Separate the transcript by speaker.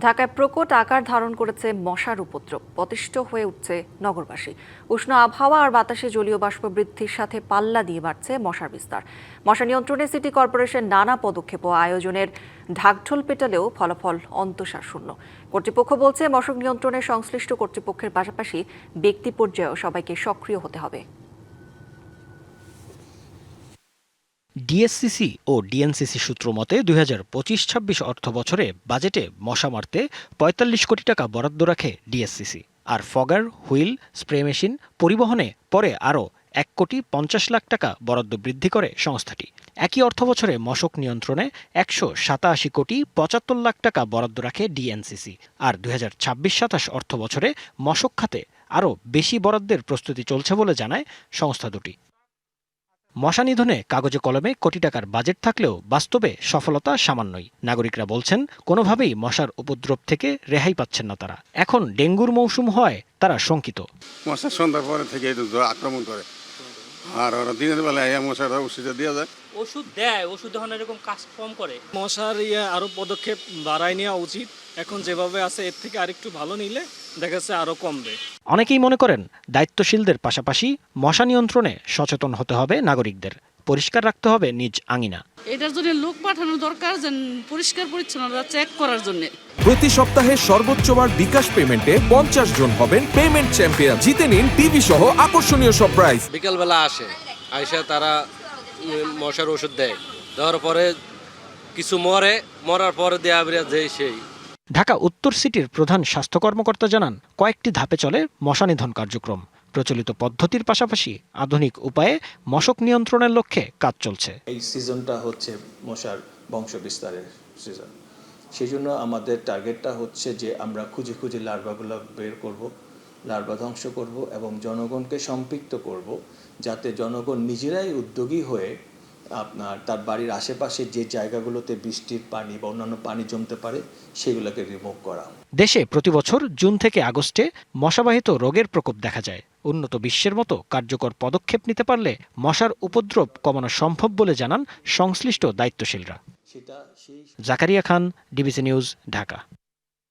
Speaker 1: ঢাকায় প্রকট আকার ধারণ করেছে মশার উপদ্রব। অতিষ্ঠ হয়ে উঠছে নগরবাসী। উষ্ণ আবহাওয়া আর বাতাসে জলীয় বাষ্প বৃদ্ধির সাথে পাল্লা দিয়ে বাড়ছে মশার বিস্তার। মশা নিয়ন্ত্রণে সিটি কর্পোরেশন নানা পদক্ষেপ ও আয়োজনের ঢাকঢোল পেটালেও ফলাফল অন্তঃসার শূন্য। কর্তৃপক্ষ বলছে মশক নিয়ন্ত্রণে সংশ্লিষ্ট কর্তৃপক্ষের পাশাপাশি ব্যক্তি পর্যায়েও সবাইকে সক্রিয় হতে হবে।
Speaker 2: ডিএসসিসি ও ডিএনসিসি সূত্র মতে ২০২৫-২৬ অর্থবছরে বাজেটে মশা মারতে ৪৫ কোটি টাকা বরাদ্দ রাখে ডিএসসিসি। আর ফগার, হুইল, স্প্রে মেশিন পরিবহনে পরে আরও ১,৫০,০০,০০০ টাকা বরাদ্দ বৃদ্ধি করে সংস্থাটি। একই অর্থবছরে মশক নিয়ন্ত্রণে ১৮৭,৭৫,০০,০০০ টাকা বরাদ্দ রাখে ডিএনসিসি। আর ২০২৬-২৭ অর্থবছরে মশক খাতে আরও বেশি বরাদ্দের প্রস্তুতি চলছে বলে জানায় সংস্থা দুটি। মশা নিধনে কাগজে কলমে কোটি টাকার বাজেট থাকলেও বাস্তবে সফলতা সামান্যই। নাগরিকরা বলছেন কোনোভাবেই মশার উপদ্রব থেকে রেহাই পাচ্ছেন না তারা। এখন ডেঙ্গুর মৌসুম হয় তারা শঙ্কিত।
Speaker 3: মশা সন্ধ্যার পরে থেকে আক্রমণ করে, আর ওরা দিনের বেলায় মশাটা ওষুধ দেওয়া যায়,
Speaker 4: ওষুধ দেয়, ওষুধ যখন এরকম কাজ কম করে।
Speaker 5: মশার আরো পদক্ষেপ বাড়ায় নেওয়া উচিত। এখন যেভাবে আছে এর থেকে আরেকটু ভালো নিলে দেখা যাচ্ছে আরো কমবে।
Speaker 2: অনেকেই মনে করেন দায়িত্বশীলদের পাশাপাশি মশা নিয়ন্ত্রণে সচেতন হতে হবে নাগরিকদের। পরিষ্কার রাখতে হবে নিজ আঙিনা।
Speaker 6: এটার জন্য লোক পাঠানো দরকার, যে পরিষ্কার পরিচ্ছন্নতা চেক করার জন্য।
Speaker 7: প্রতি সপ্তাহে সর্বোচ্চবার বিকাশ পেমেন্টে 50 জন হবেন পেমেন্ট চ্যাম্পিয়ন। জিতে নিন টিভি সহ আকর্ষণীয় সব প্রাইজ।
Speaker 8: বিকালবেলা আসে, আইসা তারা মশার ওষুধ দেয়, দেওয়ার পরে কিছু মরার পরে দেয়া দেয় সেই।
Speaker 2: ঢাকা উত্তর সিটির প্রধান স্বাস্থ্য কর্মকর্তা জানান কয়েকটি ধাপে চলে মশা নিধন কার্যক্রম। প্রচলিত পদ্ধতির পাশাপাশি আধুনিক উপায়ে মশক নিয়ন্ত্রণের লক্ষ্যে কাজ চলছে।
Speaker 9: এই সিজনটা হচ্ছে মশার বংশ বিস্তারের সিজন। সেই জন্য আমাদের টার্গেটটা হচ্ছে যে আমরা খুঁজে খুঁজে লার্ভাগুলো বের করব, লার্ভা ধ্বংস করব এবং জনগণকে সম্পৃক্ত করব, যাতে জনগণ নিজেরাই উদ্যোগী হয়ে তার বাড়ির আশেপাশে যে জায়গাগুলোতে বৃষ্টির পানি বা অন্যান্য পানি জমতে পারে সেগুলোকে রিমুভ করা।
Speaker 2: দেশে প্রতিবছর জুন থেকে আগস্টে মশাবাহিত রোগের প্রকোপ দেখা যায়। উন্নত বিশ্বের মতো কার্যকর পদক্ষেপ নিতে পারলে মশার উপদ্রব কমানো সম্ভব বলে জানান সংশ্লিষ্ট দায়িত্বশীলরা। জাকারিয়া খান, ডিবিসি নিউজ, ঢাকা।